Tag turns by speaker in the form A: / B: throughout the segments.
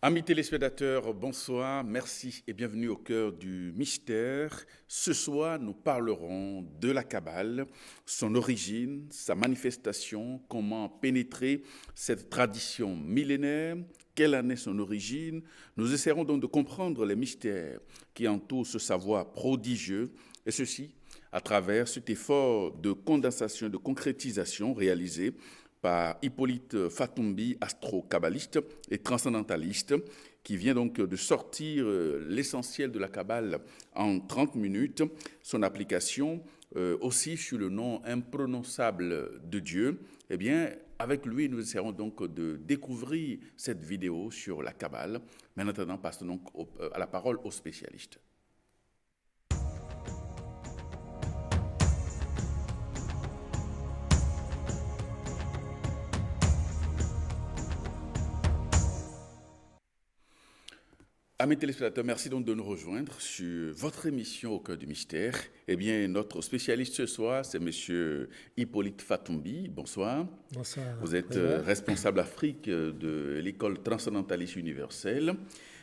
A: Amis téléspectateurs, bonsoir, merci et bienvenue au cœur du mystère. Ce soir, nous parlerons de la Kabbale, son origine, sa manifestation, comment pénétrer cette tradition millénaire, quelle en est son origine. Nous essaierons donc de comprendre les mystères qui entourent ce savoir prodigieux, et ceci à travers cet effort de condensation, de concrétisation réalisé par Hippolyte Fatumbi, astro-kabbaliste et transcendentaliste, qui vient donc de sortir l'essentiel de la Kabbale en 30 minutes, son application aussi sur le nom imprononçable de Dieu. Eh bien, avec lui, nous essaierons donc de découvrir cette vidéo sur la Kabbale. Mais maintenant, passons donc à la parole aux spécialistes. Amis téléspectateurs, merci donc de nous rejoindre sur votre émission Au cœur du mystère. Eh bien, notre spécialiste ce soir, c'est M. Hippolyte Fatumbi. Bonsoir.
B: Bonsoir.
A: Vous êtes responsable Afrique de l'école transcendentaliste universelle.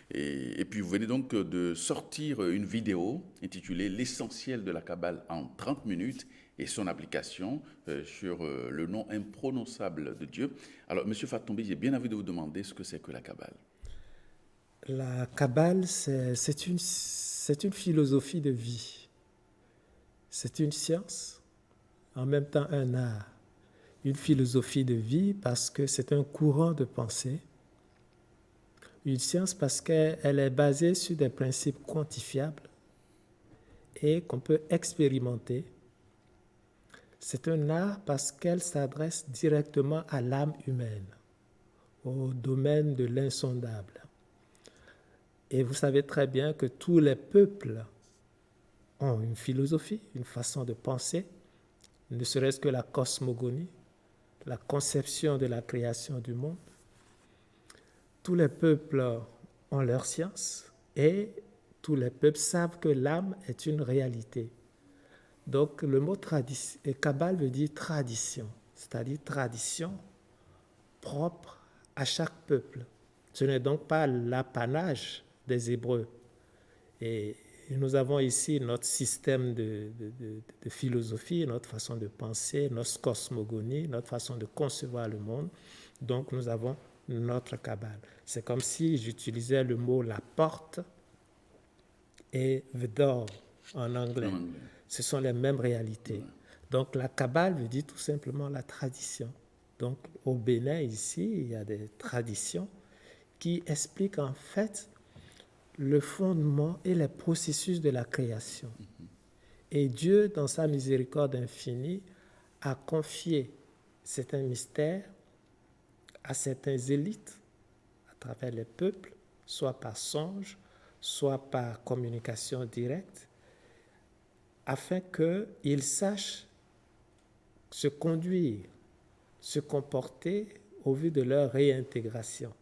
A: Et puis, vous venez donc de sortir une vidéo intitulée L'essentiel de la Kabbale en 30 minutes et son application sur le nom imprononçable de Dieu. Alors, M. Fatumbi, j'ai bien envie de vous demander ce que c'est que la Kabbale.
B: La Kabbale, c'est une philosophie de vie. C'est une science, en même temps un art. Une philosophie de vie parce que c'est un courant de pensée. Une science parce qu'elle est basée sur des principes quantifiables et qu'on peut expérimenter. C'est un art parce qu'elle s'adresse directement à l'âme humaine, au domaine de l'insondable. Et vous savez très bien que tous les peuples ont une philosophie, une façon de penser, ne serait-ce que la cosmogonie, la conception de la création du monde. Tous les peuples ont leur science et tous les peuples savent que l'âme est une réalité. Donc le mot Kabbale veut dire tradition, c'est-à-dire tradition propre à chaque peuple. Ce n'est donc pas l'apanage des Hébreux. Et nous avons ici notre système de philosophie, notre façon de penser, notre cosmogonie, notre façon de concevoir le monde. Donc nous avons notre Kabbale. C'est comme si j'utilisais le mot la porte et the door en anglais. Ce sont les mêmes réalités. Donc la Kabbale veut dire tout simplement la tradition. Donc au Bénin ici, il y a des traditions qui expliquent en fait le fondement et les processus de la création. Et Dieu, dans sa miséricorde infinie, a confié certains mystères à certains élites à travers les peuples, soit par songe, soit par communication directe, afin qu'ils sachent se conduire, se comporter au vu de leur réintégration.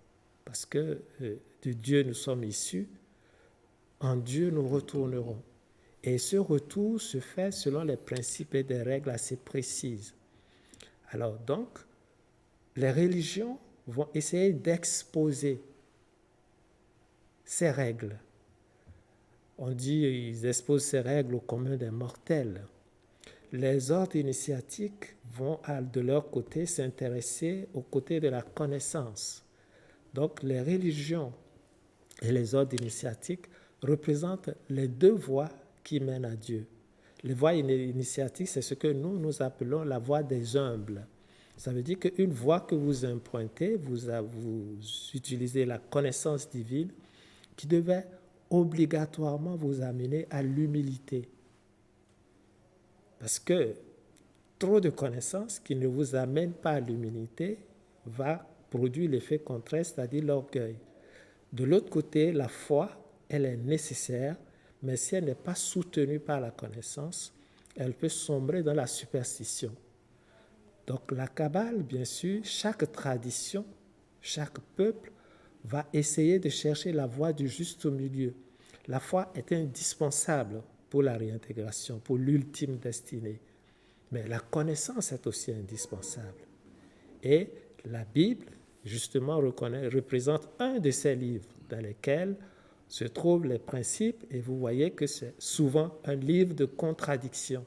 B: Parce que de Dieu nous sommes issus, en Dieu nous retournerons. Et ce retour se fait selon les principes et des règles assez précises. Alors donc, les religions vont essayer d'exposer ces règles. On dit qu'ils exposent ces règles au commun des mortels. Les ordres initiatiques vont de leur côté s'intéresser aux côtés de la connaissance. Donc les religions et les ordres initiatiques représentent les deux voies qui mènent à Dieu. Les voies initiatiques, c'est ce que nous appelons la voie des humbles. Ça veut dire qu'une voie que vous empruntez, vous utilisez la connaissance divine qui devait obligatoirement vous amener à l'humilité. Parce que trop de connaissances qui ne vous amènent pas à l'humilité va produire l'effet contraire, c'est-à-dire l'orgueil. De l'autre côté, la foi, elle est nécessaire, mais si elle n'est pas soutenue par la connaissance, elle peut sombrer dans la superstition. Donc la Kabbale, bien sûr, chaque tradition, chaque peuple va essayer de chercher la voie du juste milieu. La foi est indispensable pour la réintégration, pour l'ultime destinée. Mais la connaissance est aussi indispensable. Et la Bible, justement, représente un de ces livres dans lesquels se trouvent les principes, et vous voyez que c'est souvent un livre de contradictions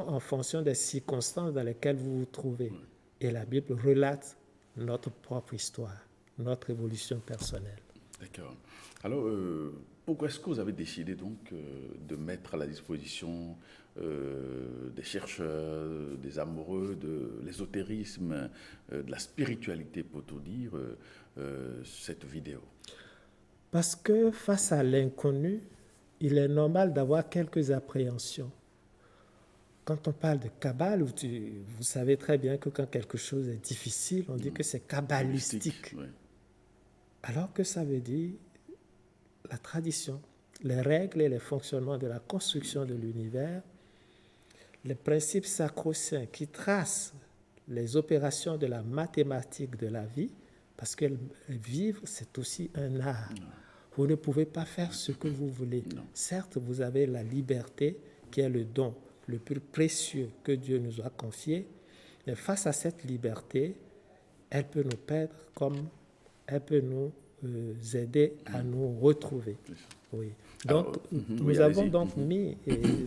B: en fonction des circonstances dans lesquelles vous vous trouvez. Et la Bible relate notre propre histoire, notre évolution personnelle.
A: D'accord. Alors, pourquoi est-ce que vous avez décidé donc de mettre à la disposition des chercheurs, des amoureux de l'ésotérisme, de la spiritualité, pour tout dire, cette vidéo?
B: Parce que face à l'inconnu, il est normal d'avoir quelques appréhensions. Quand on parle de Kabbale, vous savez très bien que quand quelque chose est difficile, on dit que c'est kabbalistique.
A: Oui.
B: Alors que ça veut dire la tradition, les règles et les fonctionnements de la construction de l'univers, les principes sacro-saints qui tracent les opérations de la mathématique de la vie, parce que vivre, c'est aussi un art. Vous ne pouvez pas faire ce que vous voulez. Certes, vous avez la liberté qui est le don le plus précieux que Dieu nous a confié, mais face à cette liberté, elle peut nous perdre comme elle peut nous aider à nous retrouver. Oui. Donc, nous avons donc mis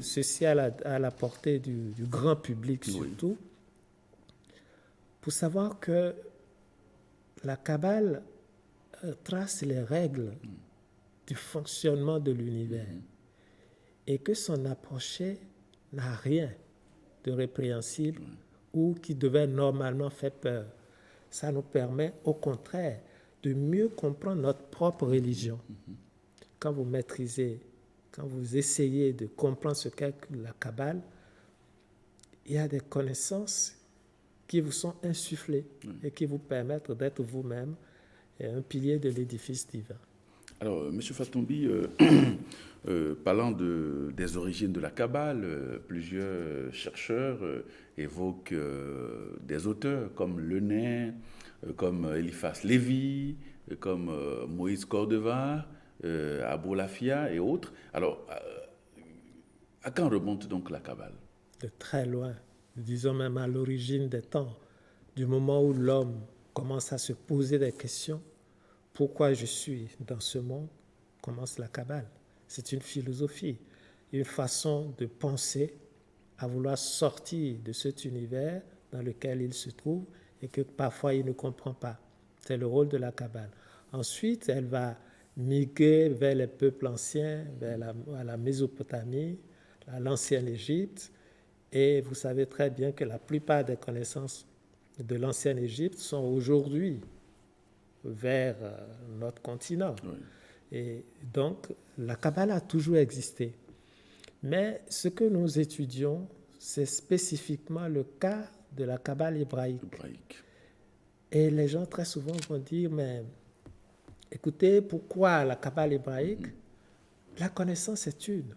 B: ceci à la portée du grand public surtout, pour savoir que la Kabbale trace les règles du fonctionnement de l'univers et que son approche n'a rien de répréhensible ou qui devait normalement faire peur. Ça nous permet au contraire de mieux comprendre notre propre religion. Quand vous maîtrisez, quand vous essayez de comprendre ce qu'est la Kabbale, il y a des connaissances qui vous sont insufflées et qui vous permettent d'être vous-même un pilier de l'édifice divin.
A: Alors, M. Fatombi, parlant des origines de la Kabbale, plusieurs chercheurs évoquent des auteurs comme Lenain, comme Eliphas Lévi, comme Moïse Cordova, Abou Lafia et autres. Alors, à quand remonte donc la Kabbale?
B: De très loin, disons même à l'origine des temps, du moment où l'homme commence à se poser des questions. Pourquoi je suis dans ce monde, commence la Kabbale. C'est une philosophie, une façon de penser à vouloir sortir de cet univers dans lequel il se trouve et que parfois il ne comprend pas. C'est le rôle de la Kabbale. Ensuite, elle va migrer vers les peuples anciens, vers la Mésopotamie, l'ancienne Égypte. Et vous savez très bien que la plupart des connaissances de l'ancienne Égypte sont aujourd'hui vers notre continent. Oui. Et donc, la Kabbale a toujours existé. Mais ce que nous étudions, c'est spécifiquement le cas de la Kabbale hébraïque. Et les gens très souvent vont dire, mais écoutez, pourquoi la Kabbale hébraïque? La connaissance est une.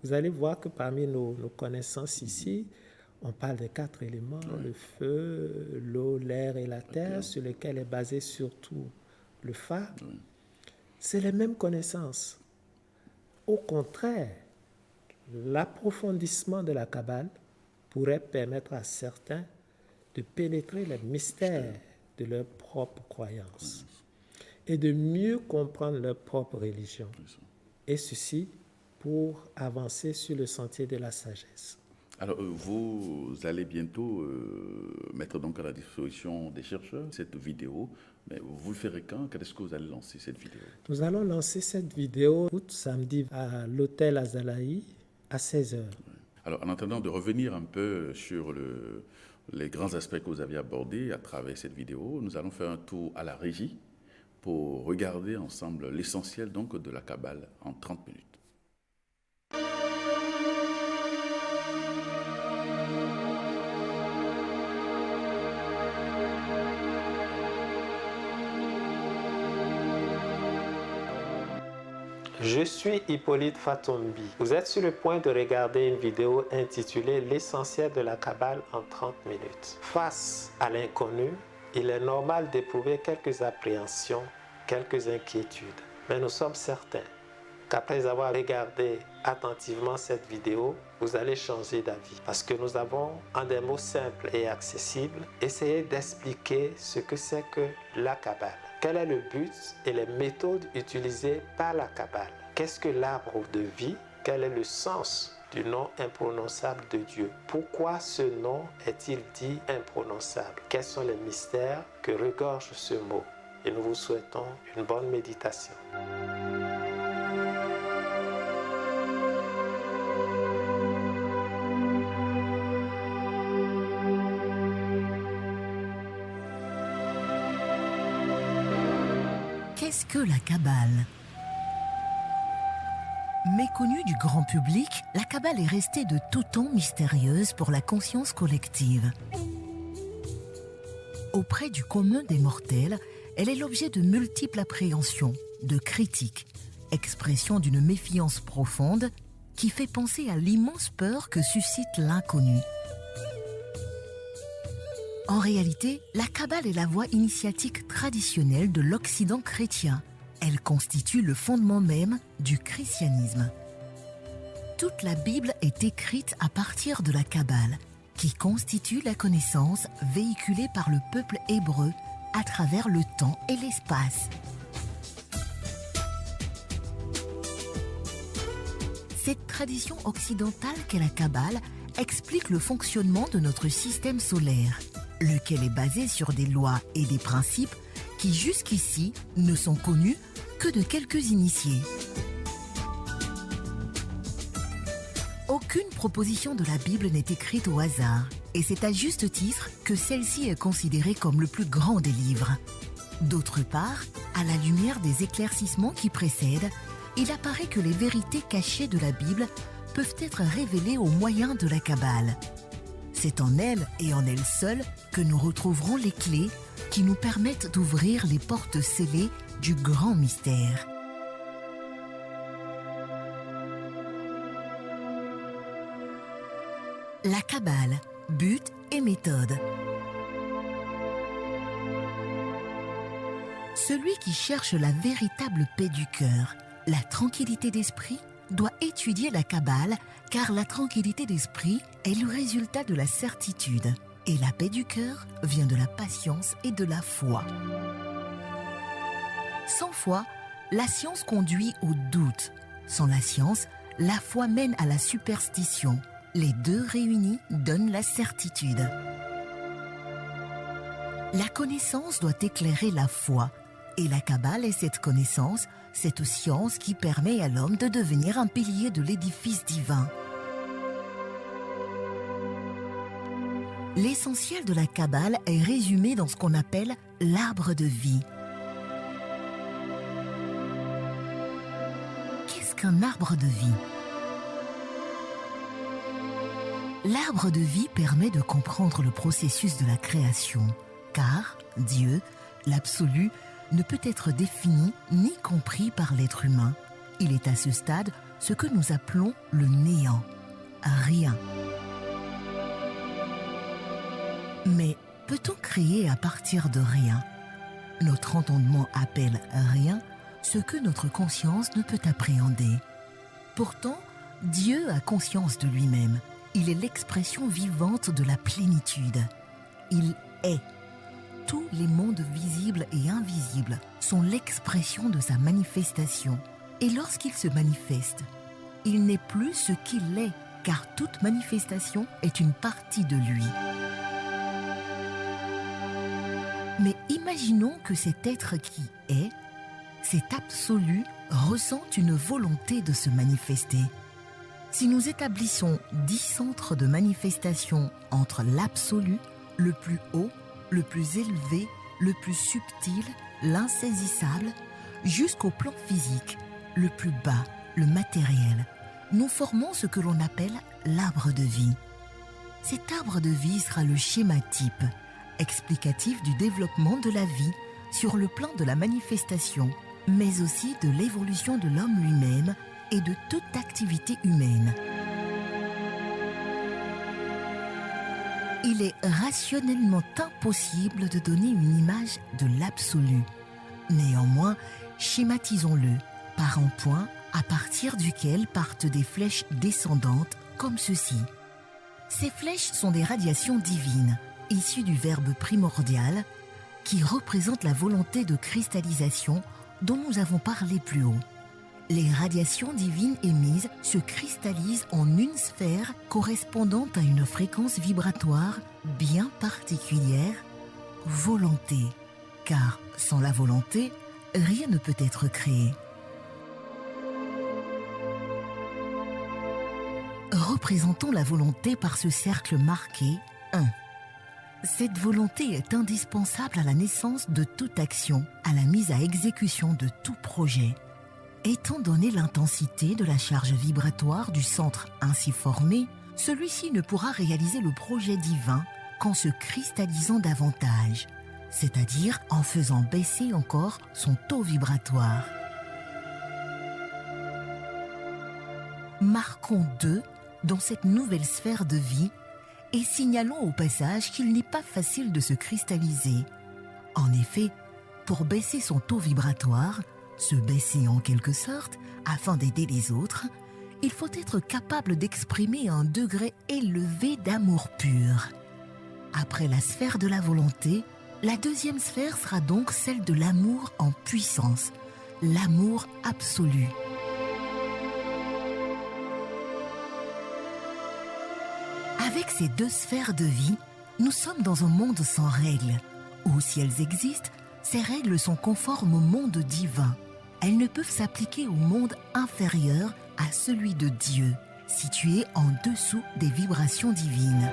B: Vous allez voir que parmi nos connaissances ici, on parle des 4 éléments, le feu, l'eau, l'air et la terre, sur lesquels est basé surtout le Fa. C'est les mêmes connaissances. Au contraire, l'approfondissement de la Kabbale pourrait permettre à certains de pénétrer les mystères de leur propre croyance et de mieux comprendre leur propre religion. Et ceci pour avancer sur le sentier de la sagesse.
A: Alors, vous allez bientôt mettre donc à la disposition des chercheurs cette vidéo. Mais vous le ferez quand? Quand est-ce que vous allez lancer cette vidéo?
B: Nous allons lancer cette vidéo samedi à l'hôtel Azalaï à 16h.
A: Alors, en attendant de revenir un peu sur les grands aspects que vous aviez abordés à travers cette vidéo, nous allons faire un tour à la régie pour regarder ensemble l'essentiel donc de la Kabbale en 30 minutes.
B: Je suis Hippolyte Fatombi. Vous êtes sur le point de regarder une vidéo intitulée « L'essentiel de la Kabbale en 30 minutes ». Face à l'inconnu, il est normal d'éprouver quelques appréhensions, quelques inquiétudes. Mais nous sommes certains qu'après avoir regardé attentivement cette vidéo, vous allez changer d'avis. Parce que nous avons, en des mots simples et accessibles, essayé d'expliquer ce que c'est que la Kabbale. Quel est le but et les méthodes utilisées par la Kabbale? Qu'est-ce que l'arbre de vie? Quel est le sens du nom imprononçable de Dieu? Pourquoi ce nom est-il dit imprononçable? Quels sont les mystères que regorge ce mot? Et nous vous souhaitons une bonne méditation.
C: Qu'est-ce que la Kabbale? Méconnue du grand public, la Kabbale est restée de tout temps mystérieuse pour la conscience collective. Auprès du commun des mortels, elle est l'objet de multiples appréhensions, de critiques, expression d'une méfiance profonde qui fait penser à l'immense peur que suscite l'inconnu. En réalité, la Kabbale est la voie initiatique traditionnelle de l'Occident chrétien. Elle constitue le fondement même du christianisme. Toute la Bible est écrite à partir de la Kabbale, qui constitue la connaissance véhiculée par le peuple hébreu à travers le temps et l'espace. Cette tradition occidentale qu'est la Kabbale explique le fonctionnement de notre système solaire, lequel est basé sur des lois et des principes qui jusqu'ici ne sont connus que de quelques initiés. Aucune proposition de la Bible n'est écrite au hasard, et c'est à juste titre que celle-ci est considérée comme le plus grand des livres. D'autre part, à la lumière des éclaircissements qui précèdent, il apparaît que les vérités cachées de la Bible peuvent être révélées au moyen de la Kabbale. C'est en elle et en elle seule que nous retrouverons les clés qui nous permettent d'ouvrir les portes scellées du grand mystère. La Kabbale, but et méthode. Celui qui cherche la véritable paix du cœur, la tranquillité d'esprit, doit étudier la Kabbale, car la tranquillité d'esprit est le résultat de la certitude, et la paix du cœur vient de la patience et de la foi. Sans foi, la science conduit au doute. Sans la science, la foi mène à la superstition. Les deux réunis donnent la certitude. La connaissance doit éclairer la foi, et la Kabbale est cette connaissance, cette science qui permet à l'homme de devenir un pilier de l'édifice divin. L'essentiel de la Kabbale est résumé dans ce qu'on appelle l'arbre de vie. Qu'est-ce qu'un arbre de vie? L'arbre de vie permet de comprendre le processus de la création, car Dieu, l'absolu, ne peut être défini ni compris par l'être humain. Il est à ce stade ce que nous appelons le néant, rien. Mais peut-on créer à partir de rien? Notre entendement appelle rien ce que notre conscience ne peut appréhender. Pourtant, Dieu a conscience de lui-même. Il est l'expression vivante de la plénitude. Il est. Tous les mondes visibles et invisibles sont l'expression de sa manifestation. Et lorsqu'il se manifeste, il n'est plus ce qu'il est, car toute manifestation est une partie de lui. Mais imaginons que cet être qui est, cet absolu, ressent une volonté de se manifester. Si nous établissons 10 centres de manifestation entre l'absolu, le plus haut, le plus élevé, le plus subtil, l'insaisissable, jusqu'au plan physique, le plus bas, le matériel, nous formons ce que l'on appelle l'arbre de vie. Cet arbre de vie sera le schéma type, explicatif du développement de la vie sur le plan de la manifestation, mais aussi de l'évolution de l'homme lui-même et de toute activité humaine. Il est rationnellement impossible de donner une image de l'absolu. Néanmoins, schématisons-le par un point à partir duquel partent des flèches descendantes comme ceci. Ces flèches sont des radiations divines, issues du verbe primordial, qui représente la volonté de cristallisation dont nous avons parlé plus haut. Les radiations divines émises se cristallisent en une sphère correspondant à une fréquence vibratoire bien particulière, volonté, car sans la volonté, rien ne peut être créé. Représentons la volonté par ce cercle marqué 1. Cette volonté est indispensable à la naissance de toute action, à la mise à exécution de tout projet. Étant donné l'intensité de la charge vibratoire du centre ainsi formé, celui-ci ne pourra réaliser le projet divin qu'en se cristallisant davantage, c'est-à-dire en faisant baisser encore son taux vibratoire. Marquons 2 dans cette nouvelle sphère de vie et signalons au passage qu'il n'est pas facile de se cristalliser. En effet, pour baisser son taux vibratoire, se baisser en quelque sorte, afin d'aider les autres, il faut être capable d'exprimer un degré élevé d'amour pur. Après la sphère de la volonté, la deuxième sphère sera donc celle de l'amour en puissance, l'amour absolu. Avec ces deux sphères de vie, nous sommes dans un monde sans règles, où si elles existent, ces règles sont conformes au monde divin. Elles ne peuvent s'appliquer au monde inférieur à celui de Dieu, situé en dessous des vibrations divines.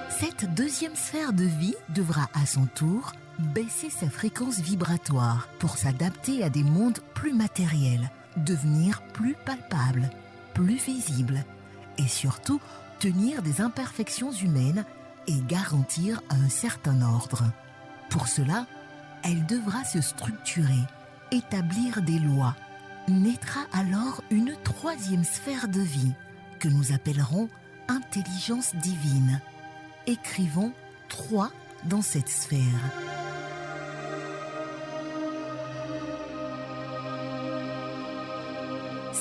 C: Cette deuxième sphère de vie devra à son tour baisser sa fréquence vibratoire pour s'adapter à des mondes plus matériels, devenir plus palpables, plus visibles et surtout tenir des imperfections humaines et garantir un certain ordre. Pour cela, elle devra se structurer, établir des lois. Naîtra alors une troisième sphère de vie que nous appellerons intelligence divine. Écrivons 3 dans cette sphère.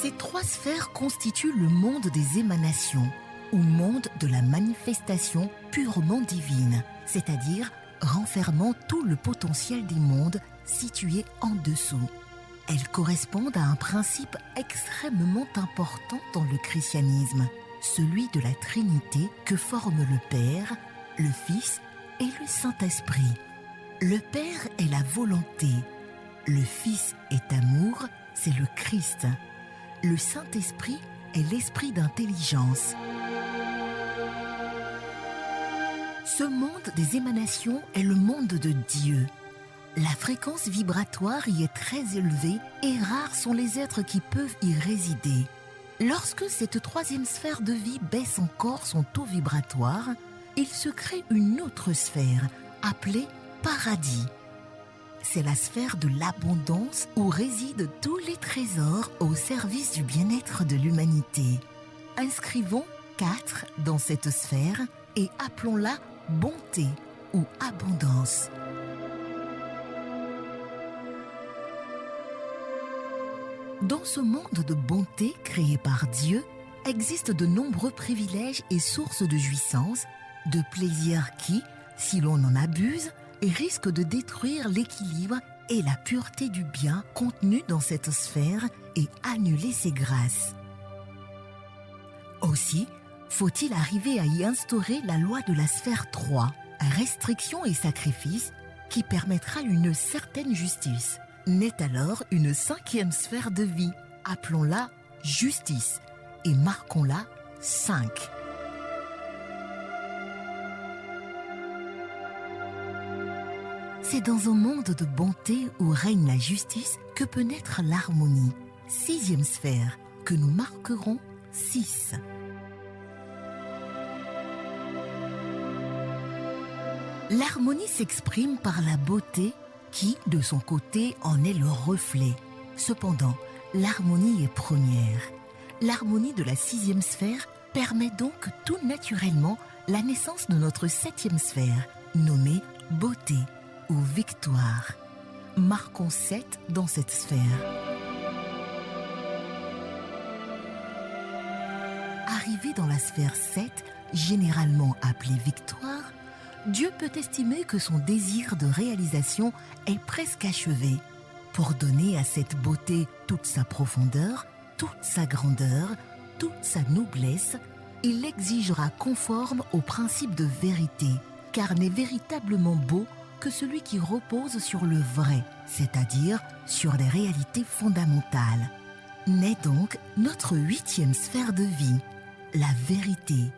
C: Ces 3 sphères constituent le monde des émanations, ou monde de la manifestation purement divine, c'est-à-dire renfermant tout le potentiel des mondes situés en dessous. Elles correspondent à un principe extrêmement important dans le christianisme, celui de la Trinité que forment le Père, le Fils et le Saint-Esprit. Le Père est la volonté, le Fils est amour, c'est le Christ. Le Saint-Esprit est l'esprit d'intelligence. Ce monde des émanations est le monde de Dieu. La fréquence vibratoire y est très élevée et rares sont les êtres qui peuvent y résider. Lorsque cette troisième sphère de vie baisse encore son taux vibratoire, il se crée une autre sphère appelée paradis. C'est la sphère de l'abondance où résident tous les trésors au service du bien-être de l'humanité. Inscrivons 4 dans cette sphère et appelons-la bonté ou abondance. Dans ce monde de bonté créé par Dieu, existent de nombreux privilèges et sources de jouissance, de plaisirs qui, si l'on en abuse, risquent de détruire l'équilibre et la pureté du bien contenu dans cette sphère et annuler ses grâces. Aussi, faut-il arriver à y instaurer la loi de la sphère 3, restriction et sacrifice, qui permettra une certaine justice. Naît alors une 5e sphère de vie, appelons-la justice et marquons-la 5. C'est dans un monde de bonté où règne la justice que peut naître l'harmonie, 6e sphère, que nous marquerons 6. L'harmonie s'exprime par la beauté qui, de son côté, en est le reflet. Cependant, l'harmonie est première. L'harmonie de la 6e sphère permet donc tout naturellement la naissance de notre 7e sphère, nommée beauté ou victoire. Marquons 7 dans cette sphère. Arrivé dans la sphère 7, généralement appelée victoire, Dieu peut estimer que son désir de réalisation est presque achevé. Pour donner à cette beauté toute sa profondeur, toute sa grandeur, toute sa noblesse, il l'exigera conforme au principe de vérité, car n'est véritablement beau que celui qui repose sur le vrai, c'est-à-dire sur les réalités fondamentales. Naît donc notre 8e sphère de vie, la vérité,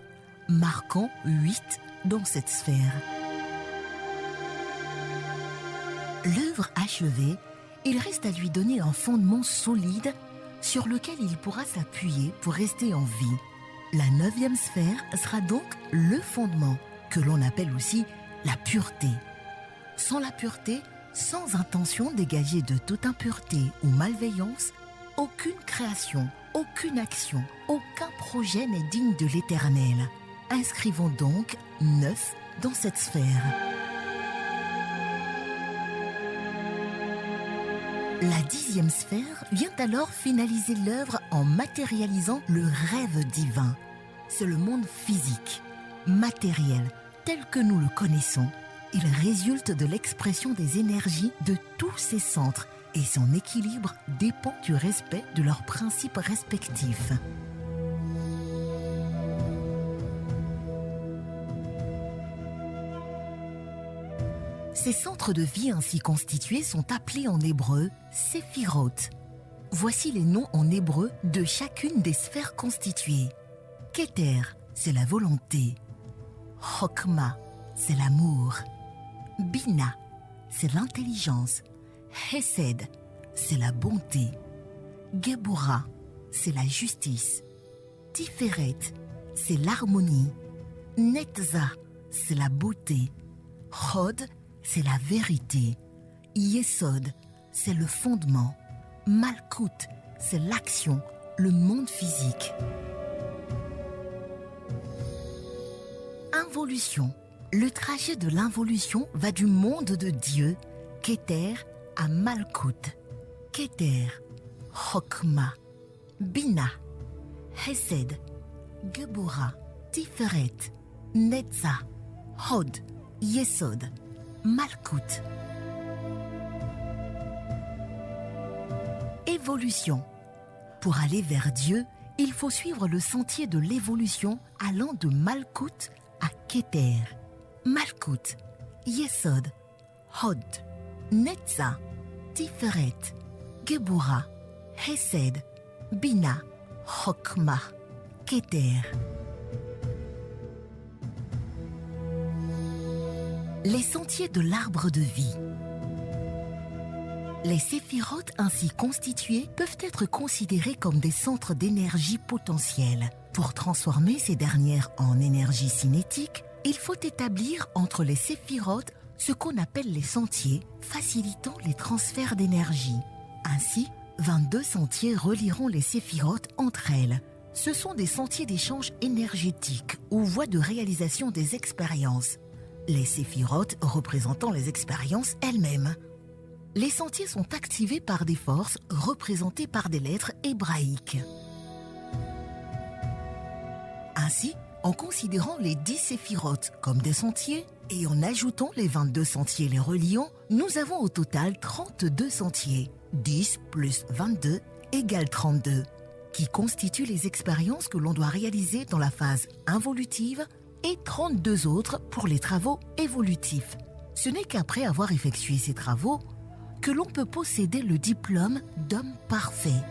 C: marquant 8 dans cette sphère. L'œuvre achevée, il reste à lui donner un fondement solide sur lequel il pourra s'appuyer pour rester en vie. La 9e sphère sera donc le fondement, que l'on appelle aussi la pureté. Sans la pureté, sans intention dégagée de toute impureté ou malveillance, aucune création, aucune action, aucun projet n'est digne de l'Éternel. Inscrivons donc 9 dans cette sphère. La 10e sphère vient alors finaliser l'œuvre en matérialisant le rêve divin. C'est le monde physique, matériel, tel que nous le connaissons. Il résulte de l'expression des énergies de tous ces centres et son équilibre dépend du respect de leurs principes respectifs. Ces centres de vie ainsi constitués sont appelés en hébreu séphiroth. Voici les noms en hébreu de chacune des sphères constituées. Keter, c'est la volonté. Chokma, c'est l'amour. Bina, c'est l'intelligence. Hesed, c'est la bonté. Gebura, c'est la justice. Tiferet, c'est l'harmonie. Netza, c'est la beauté. Chod, c'est la vérité. Yesod, c'est le fondement. Malkout, c'est l'action, le monde physique. Involution. Le trajet de l'involution va du monde de Dieu, Keter, à Malkout. Keter, Chokma, Bina, Hesed, Gebura, Tiferet, Netza, Hod, Yesod, Malkout. Évolution. Pour aller vers Dieu, il faut suivre le sentier de l'évolution allant de Malkout à Keter. Malkout, Yesod, Hod, Netza, Tiferet, Gebura, Hesed, Bina, Chokma, Keter. Les sentiers de l'arbre de vie. Les séphiroth ainsi constitués peuvent être considérés comme des centres d'énergie potentielle. Pour transformer ces dernières en énergie cinétique, il faut établir entre les séphiroth ce qu'on appelle les sentiers, facilitant les transferts d'énergie. Ainsi, 22 sentiers relieront les séphiroth entre elles. Ce sont des sentiers d'échange énergétique ou voies de réalisation des expériences. Les séphiroth représentant les expériences elles-mêmes. Les sentiers sont activés par des forces représentées par des lettres hébraïques. Ainsi, en considérant les 10 séphiroth comme des sentiers et en ajoutant les 22 sentiers les reliant, nous avons au total 32 sentiers. 10 plus 22 égale 32, qui constituent les expériences que l'on doit réaliser dans la phase involutive et 32 autres pour les travaux évolutifs. Ce n'est qu'après avoir effectué ces travaux que l'on peut posséder le diplôme d'homme parfait.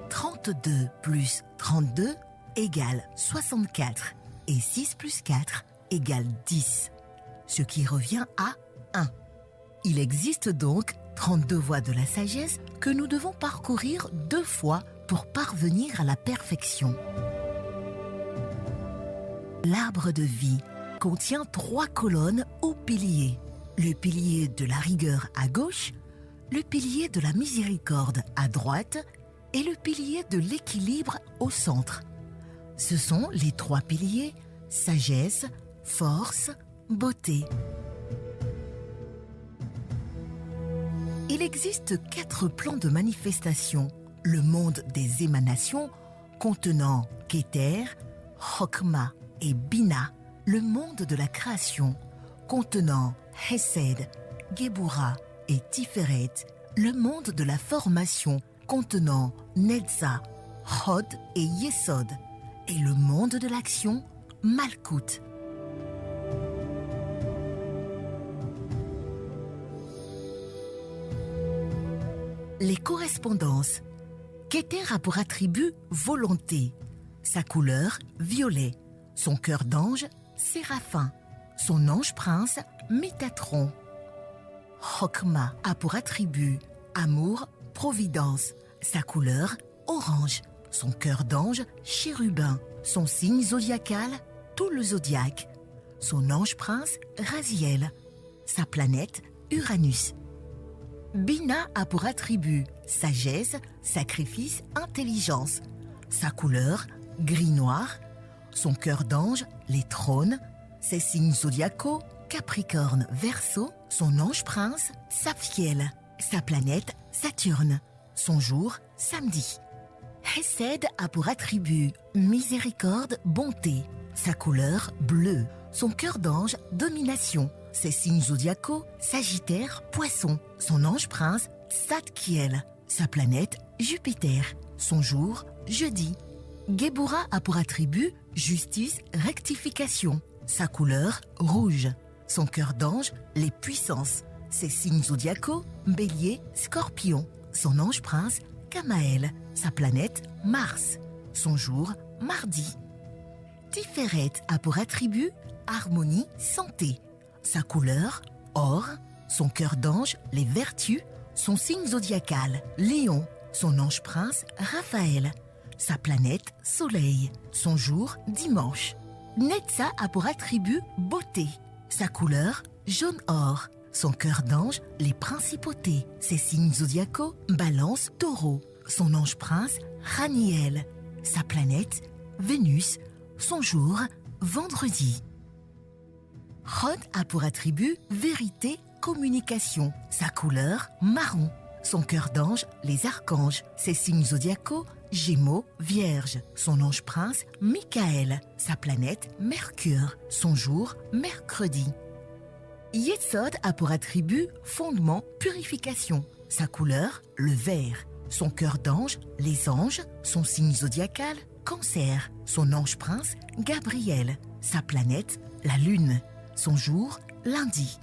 C: 32 plus 32 égale 64 et 6 plus 4 égale 10, ce qui revient à 1. Il existe donc 32 voies de la sagesse que nous devons parcourir 2 fois pour parvenir à la perfection. L'arbre de vie contient 3 colonnes ou piliers. Le pilier de la rigueur à gauche, le pilier de la miséricorde à droite et le pilier de l'équilibre au centre. Ce sont les 3 piliers sagesse, force, beauté. Il existe 4 plans de manifestation le monde des émanations contenant Keter, Chokma et Bina, le monde de la création contenant Hesed, Gebura et Tiferet, le monde de la formation contenant Netza, Hod et Yesod, et le monde de l'action, Malkout. Les correspondances. Keter a pour attribut volonté, sa couleur violet, son cœur d'ange séraphin, son ange prince Métatron. Chokma a pour attribut amour, providence, sa couleur orange, son cœur d'ange chérubin, son signe zodiacal tout le zodiaque, son ange prince Raziel, sa planète Uranus. Bina a pour attribut sagesse, sacrifice, intelligence, sa couleur gris-noir, son cœur d'ange les trônes, ses signes zodiacaux Capricorne, Verseau, son ange prince Saphiel, sa planète Saturne, son jour samedi. Hesed a pour attribut miséricorde, bonté, sa couleur bleue, son cœur d'ange domination, ses signes zodiacaux Sagittaire, Poisson, son ange prince Tzadkiel, sa planète Jupiter, son jour jeudi. Gebura a pour attribut justice, rectification, sa couleur rouge, son cœur d'ange les puissances, ses signes zodiacaux Bélier, Scorpion, son ange prince Kamaël, sa planète Mars, son jour mardi. Tiferet a pour attribut harmonie, santé, sa couleur or, son cœur d'ange les vertus, son signe zodiacal Lion, son ange prince Raphaël, sa planète Soleil, son jour dimanche. Netza a pour attribut beauté, sa couleur jaune or, son cœur d'ange les principautés, ses signes zodiacaux Balance, Taureau, son ange prince Raniel, sa planète Vénus, son jour vendredi. Hod a pour attribut vérité, communication, sa couleur marron, son cœur d'ange les archanges, ses signes zodiacaux Gémeaux, Vierge, son ange prince Michael, sa planète Mercure, son jour mercredi. Yesod a pour attribut fondement, purification, sa couleur le vert, son cœur d'ange les anges, son signe zodiacal Cancer, son ange prince Gabriel, sa planète la lune, son jour lundi.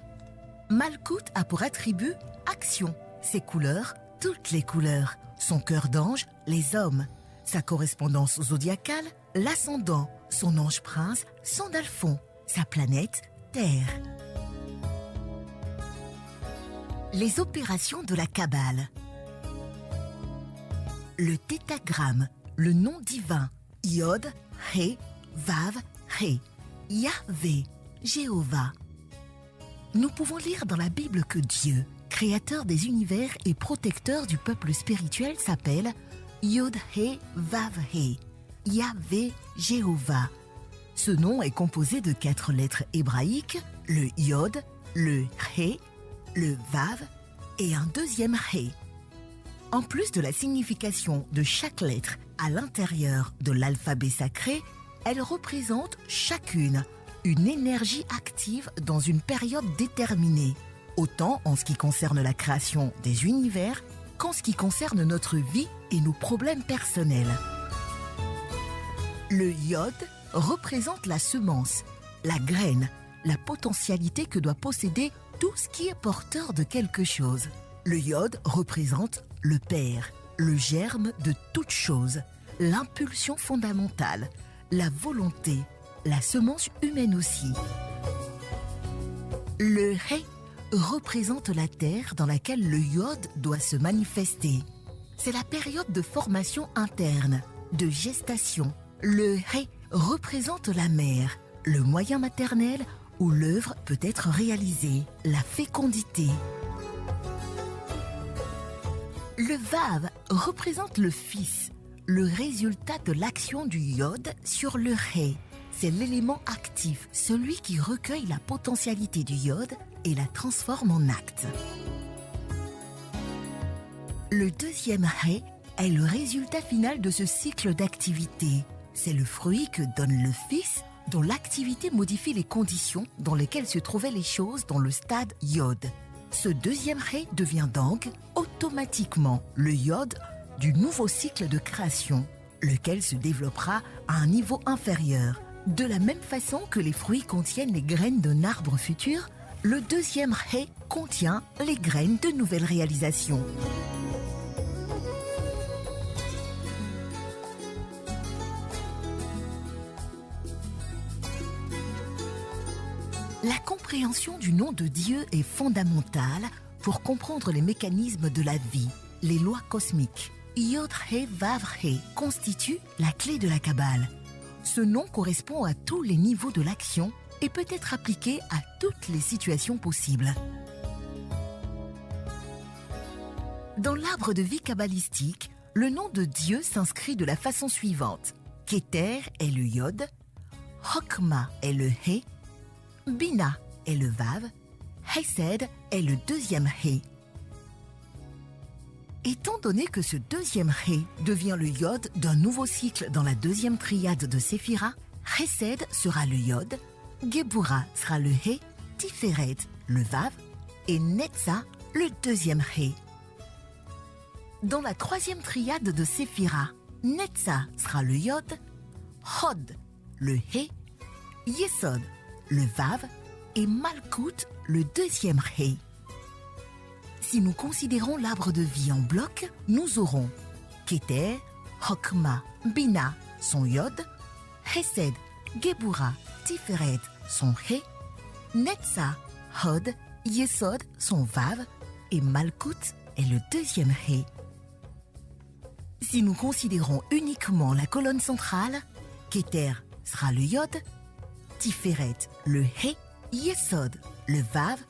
C: Malkout a pour attribut action, ses couleurs toutes les couleurs, son cœur d'ange les hommes, sa correspondance zodiacale l'ascendant, son ange prince Sandalphon, sa planète Terre. Les opérations de la Kabbale. Le tétagramme, le nom divin, Yod, He, Vav, He, Yahvé, Jéhovah. Nous pouvons lire dans la Bible que Dieu, créateur des univers et protecteur du peuple spirituel, s'appelle Yod, He, Vav, He, Yahvé, Jéhovah. Ce nom est composé de 4 lettres hébraïques, le Yod, le He, le Vav et un deuxième He. En plus de la signification de chaque lettre à l'intérieur de l'alphabet sacré, elles représentent chacune une énergie active dans une période déterminée, autant en ce qui concerne la création des univers qu'en ce qui concerne notre vie et nos problèmes personnels. Le Yod représente la semence, la graine, la potentialité que doit posséder tout ce qui est porteur de quelque chose. Le Yod représente le Père, le germe de toute chose, l'impulsion fondamentale, la volonté, la semence humaine aussi. Le He représente la terre dans laquelle le Yod doit se manifester. C'est la période de formation interne, de gestation. Le He représente la mère, le moyen maternel où l'œuvre peut être réalisée, la fécondité. Le Vav représente le fils, le résultat de l'action du Yod sur le He. C'est l'élément actif, celui qui recueille la potentialité du Yod et la transforme en acte. Le deuxième He est le résultat final de ce cycle d'activité. C'est le fruit que donne le Fils, dont l'activité modifie les conditions dans lesquelles se trouvaient les choses dans le stade Yod. Ce deuxième Ré devient donc automatiquement le Yod du nouveau cycle de création, lequel se développera à un niveau inférieur. De la même façon que les fruits contiennent les graines d'un arbre futur, le deuxième Ré contient les graines de nouvelles réalisations. La compréhension du nom de Dieu est fondamentale pour comprendre les mécanismes de la vie, les lois cosmiques. Yod-Hé Vav-Hé constitue la clé de la Kabbale. Ce nom correspond à tous les niveaux de l'action et peut être appliqué à toutes les situations possibles. Dans l'arbre de vie kabbalistique, le nom de Dieu s'inscrit de la façon suivante. Keter est le Yod, Hokma est le Hé, Bina est le Vav, Hesed est le deuxième Hé. Étant donné que ce deuxième Ré devient le Yod d'un nouveau cycle dans la deuxième triade de Séphira, Hesed sera le Yod, Gebura sera le Hé, Tiferet le Vav et Netza le deuxième Ré. Dans la troisième triade de Séphira, Netza sera le Yod, Hod le Hé, Yesod le Vav et Malkout le deuxième Ré. Si nous considérons l'arbre de vie en bloc, nous aurons Keter, Hokma, Bina, son Yod, Hesed, Gebura, Tiferet, son Hé, Netza, Hod, Yesod, son Vav et Malkout est le deuxième Hé. Si nous considérons uniquement la colonne centrale, Keter sera le Yod, Tiferet le Hé, Yesod le Vav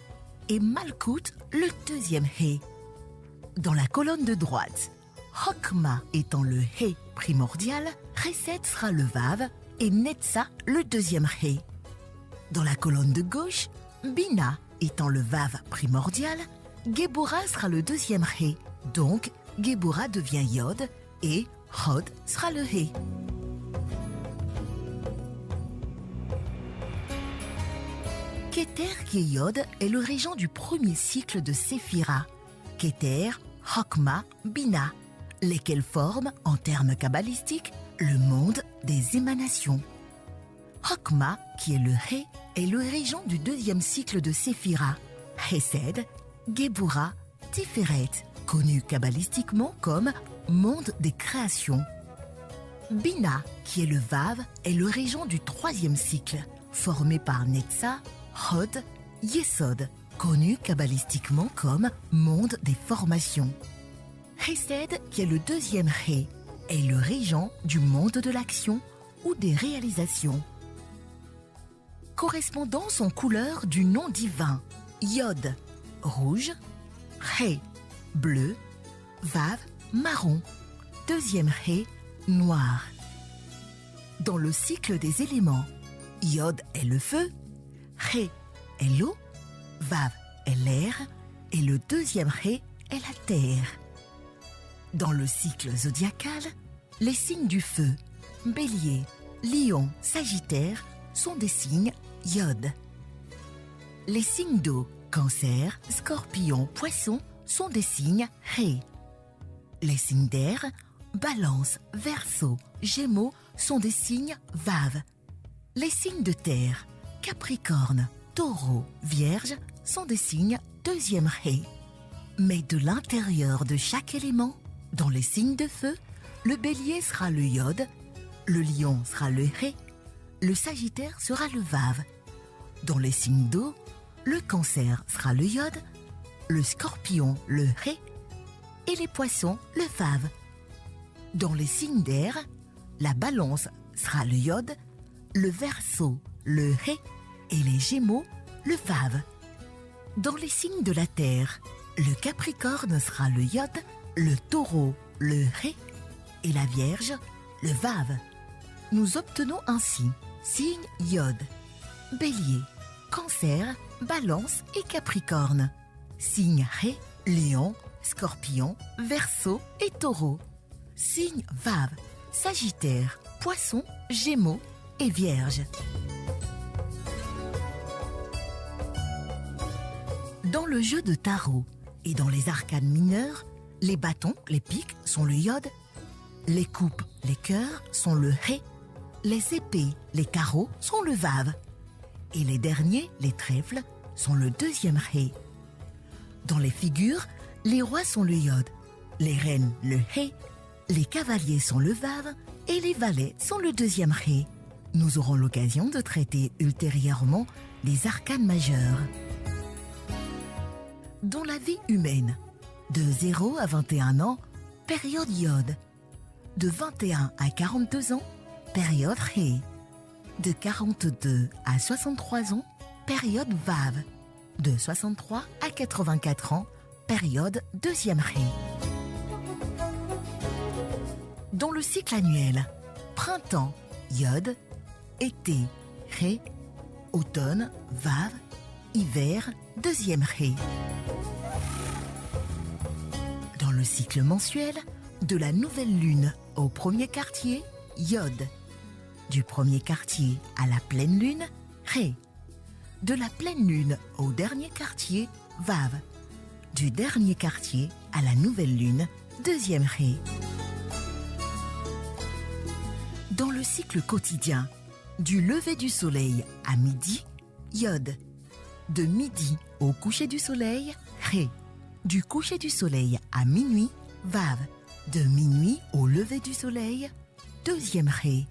C: et Malkout le deuxième Hé. Dans la colonne de droite, Hokma étant le Hé primordial, Hesed sera le Vav et Netza le deuxième Hé. Dans la colonne de gauche, Bina étant le Vav primordial, Gebura sera le deuxième Hé. Donc, Gebura devient Yod et Hod sera le Hé. Keter qui est Yod est le régent du premier cycle de Séphira. Keter, Hokma, Bina, lesquels forment, en termes kabbalistiques, le monde des émanations. Hokma, qui est le Hé, est le régent du deuxième cycle de Séphira. Hesed, Gebura, Tiferet, connu kabbalistiquement comme monde des créations. Bina, qui est le Vav, est le régent du troisième cycle, formé par Netza, Hod, Yesod, connu kabbalistiquement comme monde des formations. Hesed, qui est le deuxième Hé, est le régent du monde de l'action ou des réalisations. Correspondance en couleur du nom divin. Yod, rouge, Hé, bleu, Vav, marron, deuxième Hé, noir. Dans le cycle des éléments, Yod est le feu, Hé est l'eau, Vav est l'air et le deuxième Hé est la terre. Dans le cycle zodiacal, les signes du feu, Bélier, Lion, Sagittaire, sont des signes Yod. Les signes d'eau, Cancer, Scorpion, Poisson, sont des signes Hé. Les signes d'air, Balance, Verseau, Gémeaux, sont des signes Vav. Les signes de terre, Capricorne, Taureau, Vierge, sont des signes deuxième Hé. Mais de l'intérieur de chaque élément, dans les signes de feu, le Bélier sera le Yod, le Lion sera le Hé, le Sagittaire sera le Vav. Dans les signes d'eau, le Cancer sera le Yod, le Scorpion le Hé et les Poissons le Vav. Dans les signes d'air, la Balance sera le Yod, le Verseau le Hé et les Gémeaux le Vav. Dans les signes de la terre, le Capricorne sera le Yod, le Taureau le Hé et la Vierge le Vav. Nous obtenons ainsi signe Yod, Bélier, Cancer, Balance et Capricorne. Signe Hé, Lion, Scorpion, Verseau et Taureau. Signe Vav, Sagittaire, Poisson, Gémeaux et Vierge. Dans le jeu de tarot et dans les arcanes mineures, les bâtons, les piques sont le iode, les coupes, les cœurs sont le ré, les épées, les carreaux sont le vav et les derniers, les trèfles, sont le deuxième ré. Dans les figures, les rois sont le iode, les reines le ré, les cavaliers sont le vav et les valets sont le deuxième ré. Nous aurons l'occasion de traiter ultérieurement les arcanes majeures. Dans la vie humaine, de 0 à 21 ans, période iode. De 21 à 42 ans, période ré. De 42 à 63 ans, période vav. De 63 à 84 ans, période deuxième ré. Dans le cycle annuel, printemps, iode, été, ré, automne, vav, hiver, deuxième ré. Dans le cycle mensuel, de la nouvelle lune au premier quartier, iode. Du premier quartier à la pleine lune, ré. De la pleine lune au dernier quartier, vav. Du dernier quartier à la nouvelle lune, deuxième ré. Dans le cycle quotidien, du lever du soleil à midi, iode. De midi au coucher du soleil, ré. Du coucher du soleil à minuit, vav. De minuit au lever du soleil, deuxième ré.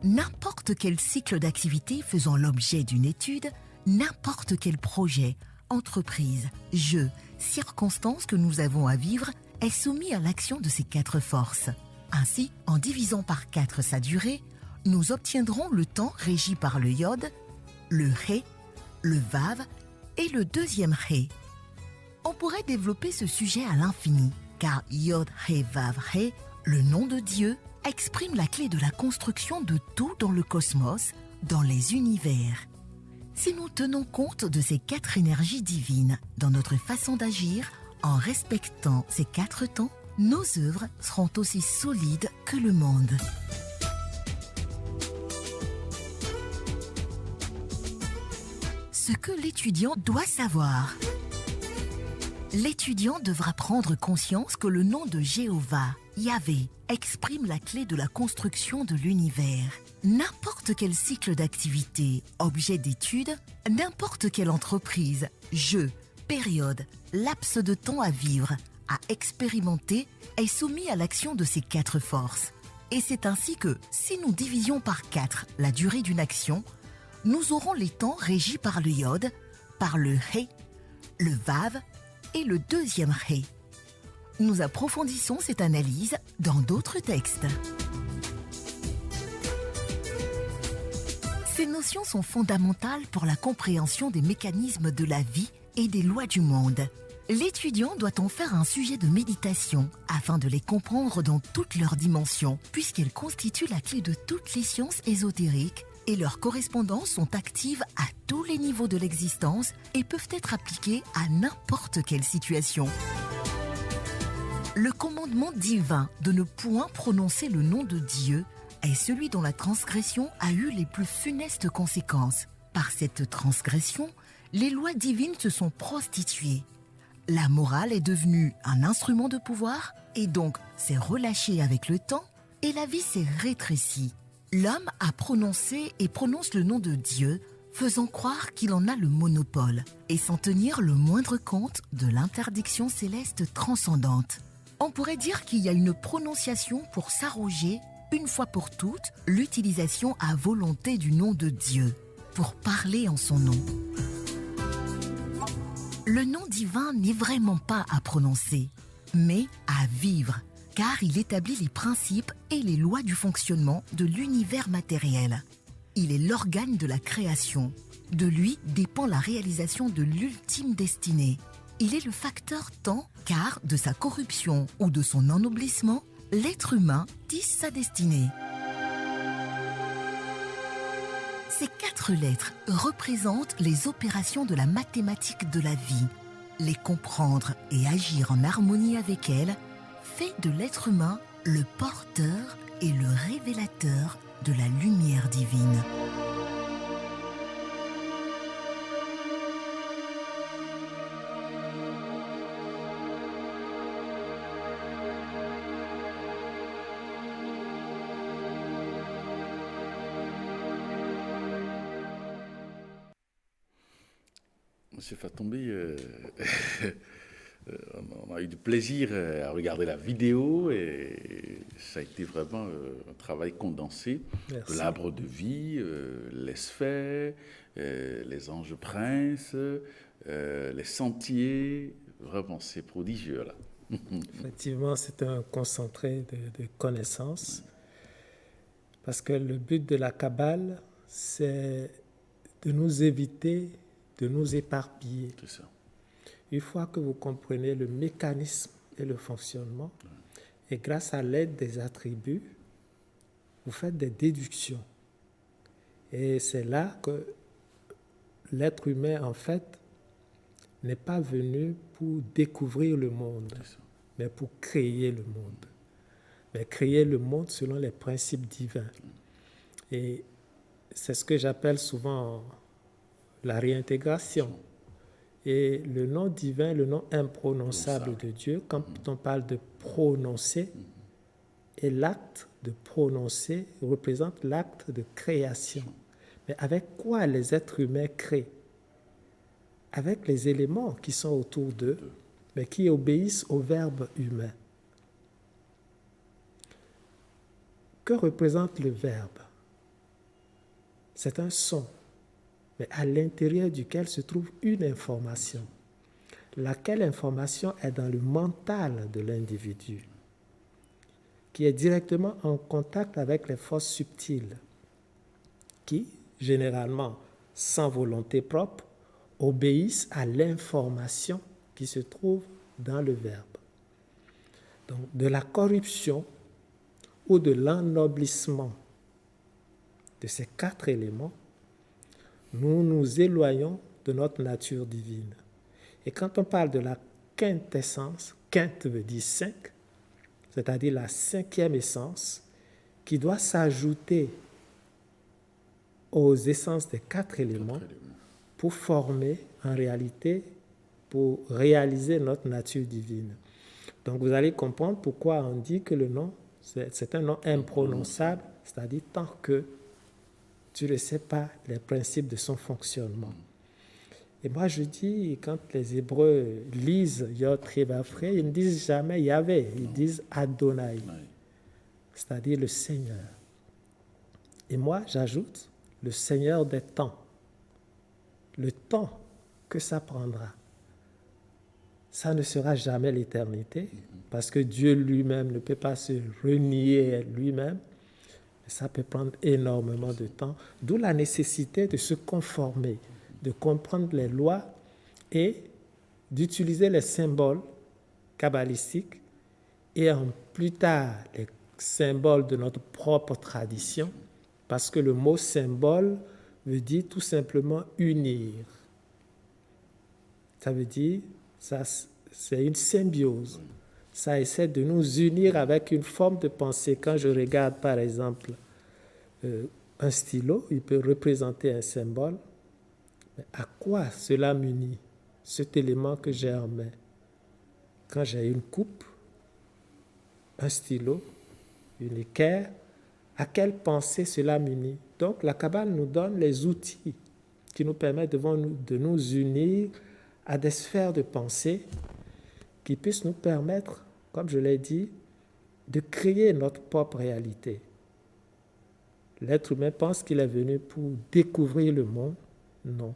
C: N'importe quel cycle d'activité faisant l'objet d'une étude, n'importe quel projet, entreprise, jeu, circonstance que nous avons à vivre est soumis à l'action de ces 4 forces. Ainsi, en divisant par 4 sa durée, nous obtiendrons le temps régi par le iode, le ré, le vav et le deuxième ré. On pourrait développer ce sujet à l'infini, car iode, ré, vav, ré, le nom de Dieu, exprime la clé de la construction de tout dans le cosmos, dans les univers. Si nous tenons compte de ces 4 énergies divines dans notre façon d'agir, en respectant ces 4 temps, nos œuvres seront aussi solides que le monde. Ce que l'étudiant doit savoir. L'étudiant devra prendre conscience que le nom de Jéhovah, Yahvé, exprime la clé de la construction de l'univers. N'importe quel cycle d'activité, objet d'étude, n'importe quelle entreprise, jeu, période, laps de temps à vivre, à expérimenter, est soumis à l'action de ces 4 forces. Et c'est ainsi que, si nous divisions par 4 la durée d'une action, nous aurons les temps régis par le iode, par le ré, le vav et le deuxième ré. Nous approfondissons cette analyse dans d'autres textes. Ces notions sont fondamentales pour la compréhension des mécanismes de la vie et des lois du monde. L'étudiant doit en faire un sujet de méditation afin de les comprendre dans toutes leurs dimensions, puisqu'elles constituent la clé de toutes les sciences ésotériques et leurs correspondances sont actives à tous les niveaux de l'existence et peuvent être appliquées à n'importe quelle situation. Le commandement divin de ne point prononcer le nom de Dieu est celui dont la transgression a eu les plus funestes conséquences. Par cette transgression, les lois divines se sont prostituées. La morale est devenue un instrument de pouvoir et donc s'est relâchée avec le temps et la vie s'est rétrécie. L'homme a prononcé et prononce le nom de Dieu, faisant croire qu'il en a le monopole et sans tenir le moindre compte de l'interdiction céleste transcendante. On pourrait dire qu'il y a une prononciation pour s'arroger, une fois pour toutes, l'utilisation à volonté du nom de Dieu, pour parler en son nom. Le nom divin n'est vraiment pas à prononcer, mais à vivre, car il établit les principes et les lois du fonctionnement de l'univers matériel. Il est l'organe de la création. De lui dépend la réalisation de l'ultime destinée. Il est le facteur temps, car de sa corruption ou de son ennoblissement, l'être humain tisse sa destinée. Ces 4 lettres représentent les opérations de la mathématique de la vie. les comprendre et agir en harmonie avec elles fait de l'être humain le porteur et le révélateur de la lumière divine.
A: Monsieur Fatombi, on a eu du plaisir à regarder la vidéo et ça a été vraiment un travail condensé.
B: Merci.
A: De l'arbre de vie, les sphères, les anges princes, les sentiers. Vraiment, c'est prodigieux là.
B: Effectivement, c'est un concentré de connaissances parce que le but de la Kabbale, c'est de nous éviter de nous éparpiller.
A: C'est ça.
B: Une fois que vous comprenez le mécanisme et le fonctionnement, et grâce à l'aide des attributs, vous faites des déductions. Et c'est là que l'être humain, en fait, n'est pas venu pour découvrir le monde, mais pour créer le monde. Mais créer le monde selon les principes divins. Et c'est ce que j'appelle souvent la réintégration. Et le nom divin, le nom imprononçable de Dieu, quand on parle de prononcer, et l'acte de prononcer représente l'acte de création. Mais avec quoi les êtres humains créent? Avec les éléments qui sont autour d'eux, mais qui obéissent au verbe humain. Que représente le verbe? C'est un son, mais à l'intérieur duquel se trouve une information. Laquelle information est dans le mental de l'individu, qui est directement en contact avec les forces subtiles, qui, généralement, sans volonté propre, obéissent à l'information qui se trouve dans le verbe. Donc, de la corruption ou de l'ennoblissement de ces 4 éléments, nous nous éloignons de notre nature divine. Et quand on parle de la quintessence, quinte veut dire 5, c'est-à-dire la 5e essence, qui doit s'ajouter aux essences des 4 éléments pour former, en réalité, pour réaliser notre nature divine. Donc vous allez comprendre pourquoi on dit que le nom, c'est un nom imprononçable, c'est-à-dire tant que tu ne sais pas les principes de son fonctionnement. Et moi je dis, quand les Hébreux lisent Yod Heh Vav Heh, ils ne disent jamais Yahvé, ils disent Adonai, c'est-à-dire le Seigneur. Et moi j'ajoute le Seigneur des temps. Le temps que ça prendra, ça ne sera jamais l'éternité, parce que Dieu lui-même ne peut pas se renier lui-même. Ça peut prendre énormément de temps, d'où la nécessité de se conformer, de comprendre les lois et d'utiliser les symboles kabbalistiques et en plus tard les symboles de notre propre tradition, parce que le mot symbole veut dire tout simplement unir. Ça veut dire, ça, c'est une symbiose. Ça essaie de nous unir avec une forme de pensée. Quand je regarde par exemple un stylo, il peut représenter un symbole. Mais à quoi cela m'unit, cet élément que j'ai en main? Quand j'ai une coupe, un stylo, une équerre, à quelle pensée cela m'unit? Donc la Kabbale nous donne les outils qui nous permettent de nous unir à des sphères de pensée qui puissent nous permettre, comme je l'ai dit, de créer notre propre réalité. L'être humain pense qu'il est venu pour découvrir le monde. Non.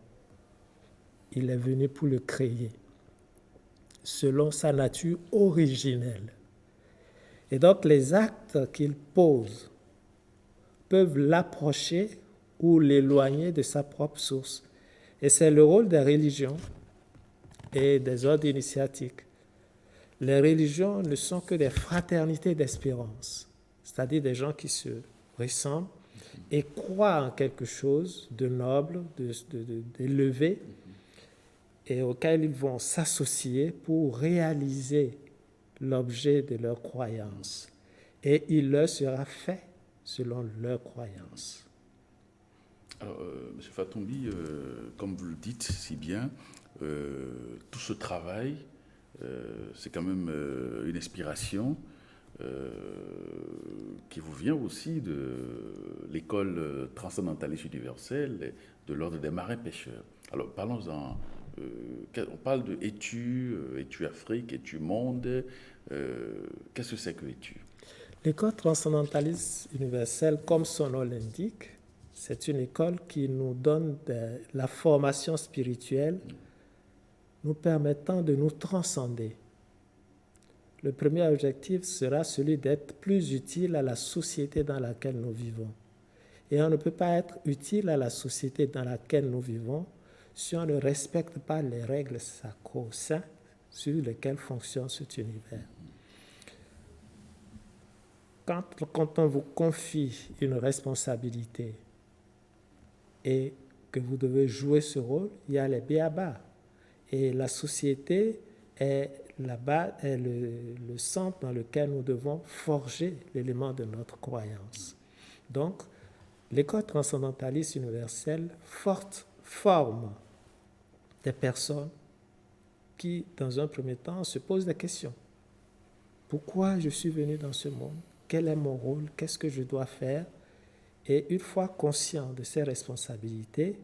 B: Il est venu pour le créer, selon sa nature originelle. Et donc les actes qu'il pose peuvent l'approcher ou l'éloigner de sa propre source. Et c'est le rôle des religions et des ordres initiatiques. Les religions ne sont que des fraternités d'espérance, c'est-à-dire des gens qui se ressemblent et croient en quelque chose de noble, d'élevé, et auxquels ils vont s'associer pour réaliser l'objet de leur croyance. Et il leur sera fait selon leur croyance.
A: Alors, M. Fatombi, comme vous le dites si bien, tout ce travail, c'est quand même une inspiration qui vous vient aussi de l'école transcendentaliste universelle de l'ordre des marins-pêcheurs. Alors, parlons-en. On parle de Étu Afrique, Étu Monde. Qu'est-ce que c'est que Étu?
B: L'école transcendentaliste universelle, comme son nom l'indique, c'est une école qui nous donne la formation spirituelle nous permettant de nous transcender. Le premier objectif sera celui d'être plus utile à la société dans laquelle nous vivons. Et on ne peut pas être utile à la société dans laquelle nous vivons si on ne respecte pas les règles sacro-saintes sur lesquelles fonctionne cet univers. Quand on vous confie une responsabilité et que vous devez jouer ce rôle, il y a les b.a.-ba. Et la société est là-bas, est le centre dans lequel nous devons forger l'élément de notre croyance. Donc, l'école transcendentaliste universelle forme des personnes qui, dans un premier temps, se posent des questions. Pourquoi je suis venu dans ce monde? Quel est mon rôle? Qu'est-ce que je dois faire? Et une fois conscient de ses responsabilités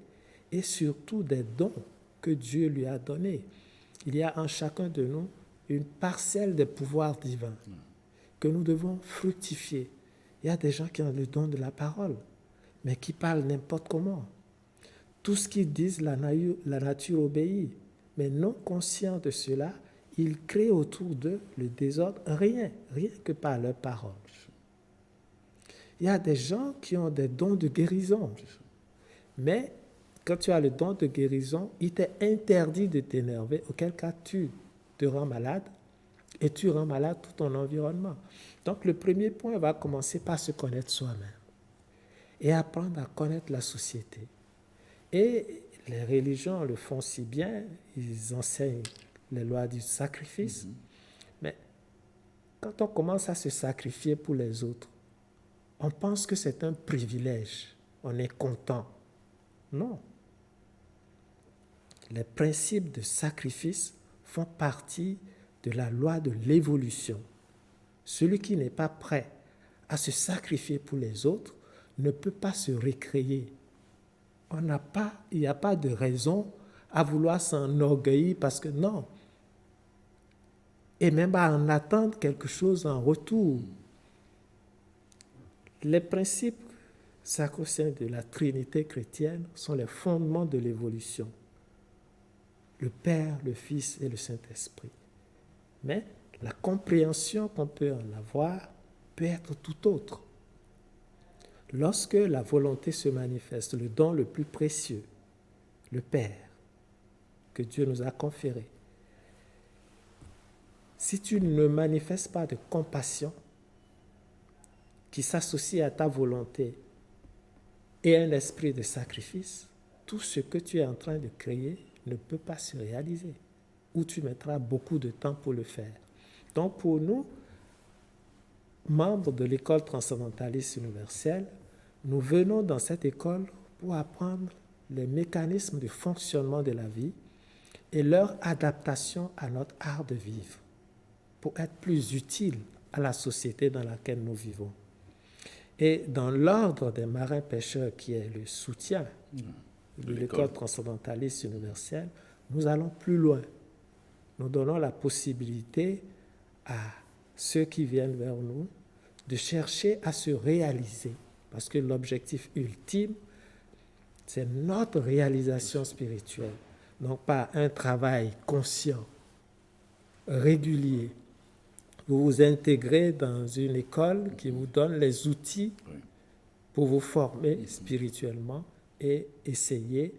B: et surtout des dons que Dieu lui a donnés, il y a en chacun de nous une parcelle des pouvoirs divins que nous devons fructifier. Il y a des gens qui ont le don de la parole, mais qui parlent n'importe comment. Tout ce qu'ils disent, la nature obéit. Mais non conscient de cela, ils créent autour d'eux le désordre, rien que par leurs paroles. Il y a des gens qui ont des dons de guérison, mais quand tu as le don de guérison, il t'est interdit de t'énerver, auquel cas tu te rends malade et tu rends malade tout ton environnement. Donc le premier point va commencer par se connaître soi-même et apprendre à connaître la société. Et les religions le font si bien, ils enseignent les lois du sacrifice, mais quand on commence à se sacrifier pour les autres, on pense que c'est un privilège, on est content. Non. Les principes de sacrifice font partie de la loi de l'évolution. Celui qui n'est pas prêt à se sacrifier pour les autres ne peut pas se récréer. Il n'y a pas de raison à vouloir s'enorgueillir parce que non. Et même à en attendre quelque chose en retour. Les principes sacro-saints de la Trinité chrétienne sont les fondements de l'évolution. Le Père, le Fils et le Saint-Esprit. Mais la compréhension qu'on peut en avoir peut être tout autre. Lorsque la volonté se manifeste, le don le plus précieux, le Père, que Dieu nous a conféré, si tu ne manifestes pas de compassion qui s'associe à ta volonté et un esprit de sacrifice, tout ce que tu es en train de créer ne peut pas se réaliser, ou tu mettras beaucoup de temps pour le faire. Donc pour nous, membres de l'école transcendentaliste universelle, nous venons dans cette école pour apprendre les mécanismes de fonctionnement de la vie et leur adaptation à notre art de vivre, pour être plus utile à la société dans laquelle nous vivons. Et dans l'ordre des marins-pêcheurs, qui est le soutien de l'école transcendentaliste universelle, nous allons plus loin. Nous donnons la possibilité à ceux qui viennent vers nous de chercher à se réaliser, parce que l'objectif ultime, c'est notre réalisation spirituelle, non pas un travail conscient, régulier. Vous vous intégrez dans une école qui vous donne les outils pour vous former spirituellement et essayer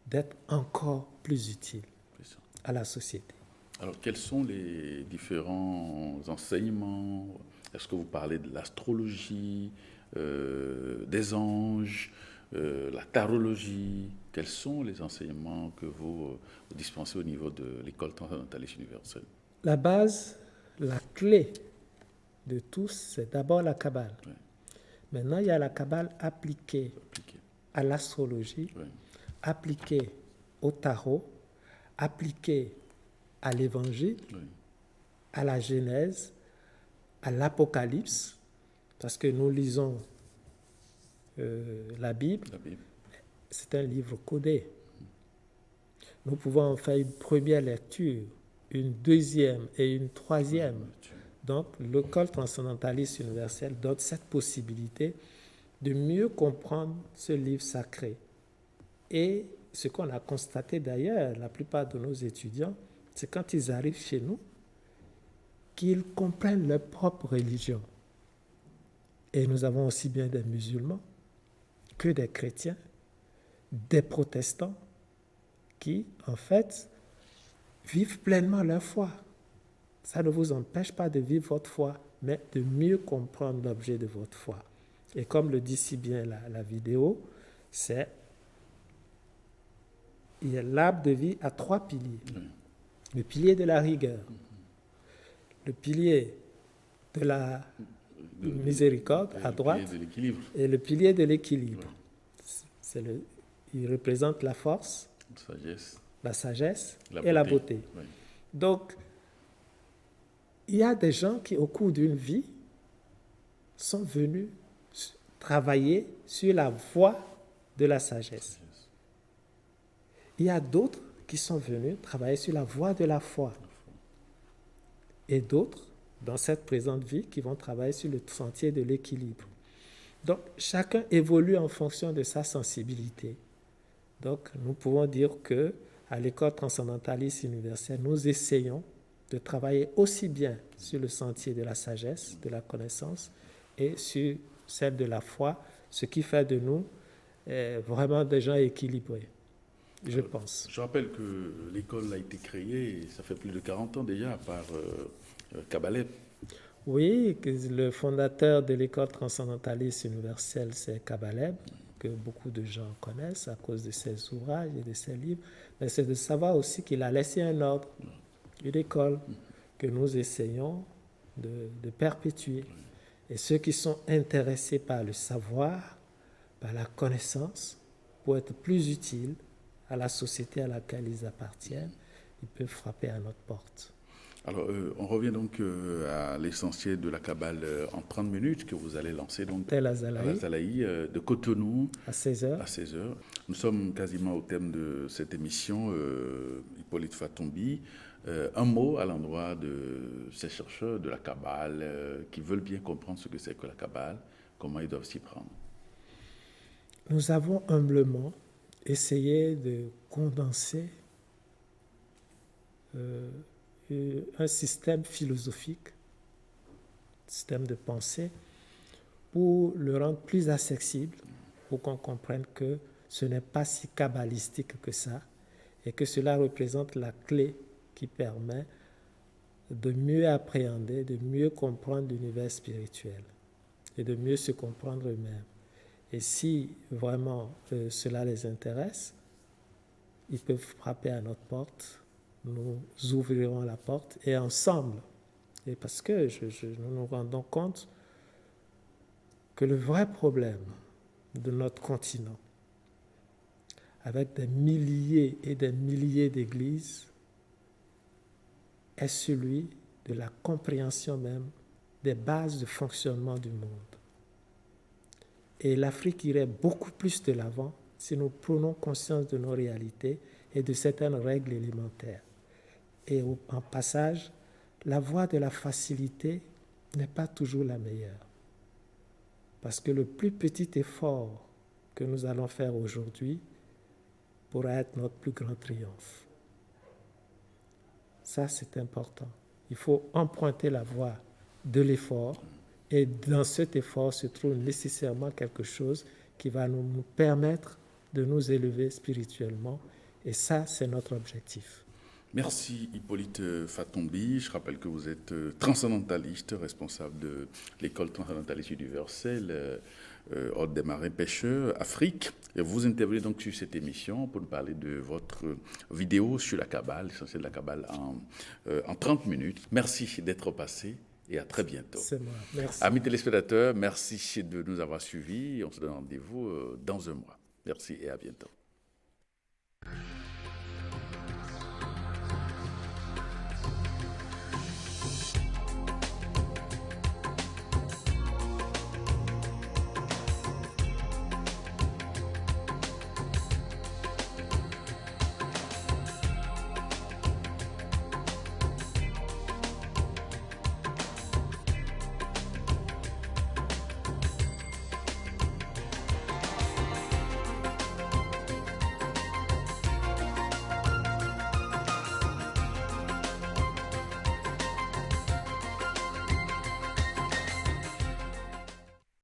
B: d'être encore plus utile à la société.
A: Alors, quels sont les différents enseignements? Est-ce que vous parlez de l'astrologie, des anges, la tarologie. Quels sont les enseignements que vous dispensez au niveau de l'école transcendentaliste universelle?
B: La base, la clé de tous, c'est d'abord la Kabbale.
A: Oui.
B: Maintenant, il y a la Kabbale appliquée
A: Appliqué.
B: à l'astrologie,
A: Oui.
B: appliquée au tarot, appliquée à l'évangile,
A: Oui.
B: à la Genèse, à l'Apocalypse, parce que nous lisons la Bible,
A: La Bible.
B: c'est un livre codé. Nous pouvons en faire une première lecture, une deuxième et une troisième. Donc, l'école transcendentaliste universelle donne cette possibilité de mieux comprendre ce livre sacré. Et ce qu'on a constaté d'ailleurs, la plupart de nos étudiants, c'est quand ils arrivent chez nous, qu'ils comprennent leur propre religion. Et nous avons aussi bien des musulmans que des chrétiens, des protestants, qui, en fait, vivent pleinement leur foi. Ça ne vous empêche pas de vivre votre foi, mais de mieux comprendre l'objet de votre foi. Et comme le dit si bien la vidéo, c'est il y a l'arbre de vie à 3 piliers. Le pilier de la rigueur, le pilier de la miséricorde à droite
A: de l'équilibre.
B: et le pilier de l'équilibre. Il représente la force,
A: Sagesse.
B: la sagesse et la beauté.
A: Oui.
B: Donc, il y a des gens qui, au cours d'une vie, sont venus travailler sur la voie de la sagesse. Il y a d'autres qui sont venus travailler sur la voie de la foi. Et d'autres, dans cette présente vie, qui vont travailler sur le sentier de l'équilibre. Donc, chacun évolue en fonction de sa sensibilité. Donc, nous pouvons dire que à l'école transcendentaliste universelle, nous essayons de travailler aussi bien sur le sentier de la sagesse, de la connaissance, et sur celle de la foi, ce qui fait de nous vraiment des gens équilibrés, je pense.
A: Je rappelle que l'école a été créée, ça fait plus de 40 ans déjà, par Kabbalah.
B: Oui, le fondateur de l'école transcendentaliste universelle, c'est Kabbalah, que beaucoup de gens connaissent à cause de ses ouvrages et de ses livres. Mais c'est de savoir aussi qu'il a laissé un ordre, une école, que nous essayons de perpétuer. Et ceux qui sont intéressés par le savoir, par la connaissance, pour être plus utiles à la société à laquelle ils appartiennent, ils peuvent frapper à notre porte.
A: Alors, on revient donc à l'essentiel de la Kabbale en 30 minutes que vous allez lancer donc
B: Tel
A: à
B: Azalaï,
A: la Zalaï de Cotonou
B: à 16h.
A: à 16h. Nous sommes quasiment au thème de cette émission, Hippolyte Fatombi. Un mot à l'endroit de ces chercheurs de la Kabbale qui veulent bien comprendre ce que c'est que la Kabbale, comment ils doivent s'y prendre.
B: Nous avons humblement essayé de condenser un système philosophique, système de pensée, pour le rendre plus accessible, pour qu'on comprenne que ce n'est pas si kabbalistique que ça, et que cela représente la clé qui permet de mieux appréhender, de mieux comprendre l'univers spirituel, et de mieux se comprendre eux-mêmes. Et si vraiment cela les intéresse, ils peuvent frapper à notre porte, nous ouvrirons la porte et ensemble, et parce que nous nous rendons compte que le vrai problème de notre continent, avec des milliers et des milliers d'églises, est celui de la compréhension même des bases de fonctionnement du monde. Et l'Afrique irait beaucoup plus de l'avant si nous prenons conscience de nos réalités et de certaines règles élémentaires. Et en passage, la voie de la facilité n'est pas toujours la meilleure. Parce que le plus petit effort que nous allons faire aujourd'hui pourra être notre plus grand triomphe. Ça, c'est important. Il faut emprunter la voie de l'effort, et dans cet effort se trouve nécessairement quelque chose qui va nous permettre de nous élever spirituellement, et ça, c'est notre objectif.
A: Merci Hippolyte Fatombi. Je rappelle que vous êtes transcendentaliste, responsable de l'école transcendentaliste universelle, Ordre des marins pêcheurs Afrique. Et vous intervenez donc sur cette émission pour nous parler de votre vidéo sur la Kabbale, l'essentiel de la Kabbale en 30 minutes. Merci d'être passé et à très bientôt.
B: C'est moi, merci.
A: Amis téléspectateurs, merci de nous avoir suivis. On se donne rendez-vous dans un mois. Merci et à bientôt.